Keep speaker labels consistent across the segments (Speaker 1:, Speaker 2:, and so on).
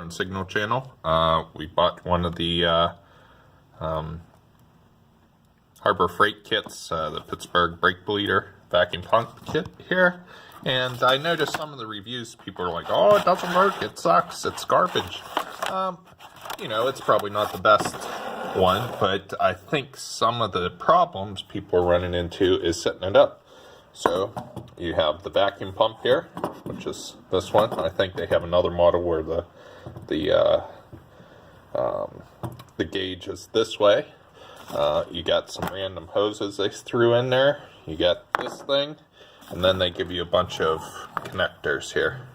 Speaker 1: signal channel. We bought one of the Harbor Freight kits, the Pittsburgh brake bleeder vacuum pump kit here, and I noticed some of the reviews, people are like, oh, it doesn't work, it sucks, it's garbage. You know, it's probably not the best one, but I think some of the problems people are running into is setting it up. So you have the vacuum pump here, which is this one. I think they have another model where the gauge is this way. You got some random hoses they threw in there. You got this thing, and then they give you a bunch of connectors here.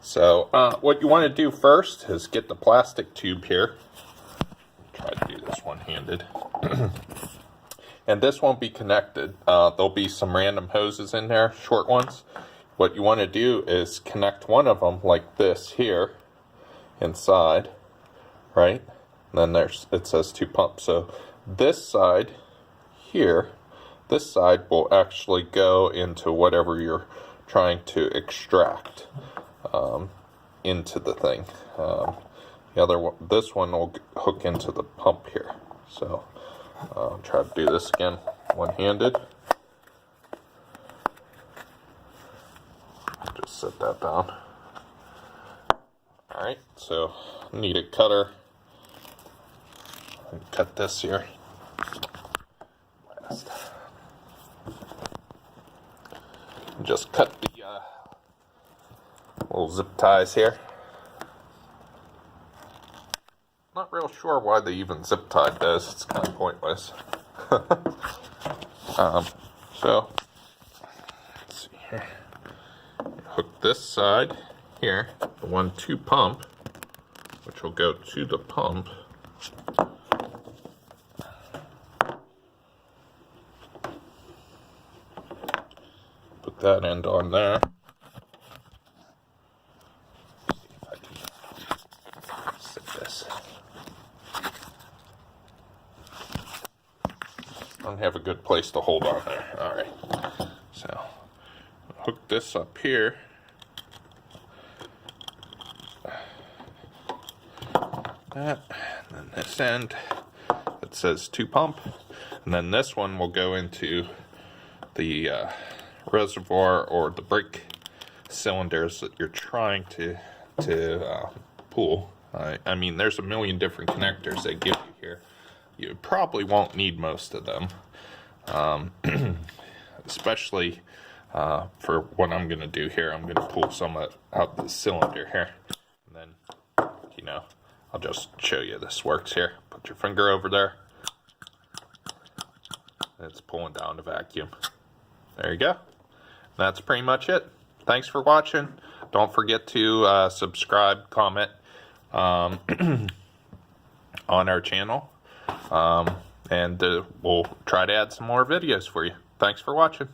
Speaker 1: So what you want to do first is get the plastic tube here. Try to do this one-handed. And this won't be connected. There'll be some random hoses in there, short ones. What you want to do is connect one of them like this here inside, right? And then it says two pumps. So this side here, this side will actually go into whatever you're trying to extract into the thing. The other one, this one will hook into the pump here. So I'll try to do this again one-handed. Just set that down. Alright, so need a cutter. Cut this here. Last. Just cut the little zip ties here. Not real sure why they even zip tied this. It's kind of pointless. So let's see here. Hook this side here, the 1-2 pump, which will go to the pump. Put that end on there. Let's see if I can sit this. I don't have a good place to hold on there. Alright. So hook this up here. That, and then this end that says 2 pump, and then this one will go into the reservoir or the brake cylinders that you're trying to pull. I mean, there's a million different connectors they give you here. You probably won't need most of them, especially for what I'm going to do here. I'm going to pull some out the cylinder here, and then, you know, I'll just show you this works here. Put your finger over there. It's pulling down the vacuum. There you go. That's pretty much it. Thanks for watching. Don't forget to subscribe, comment on our channel. And we'll try to add some more videos for you. Thanks for watching.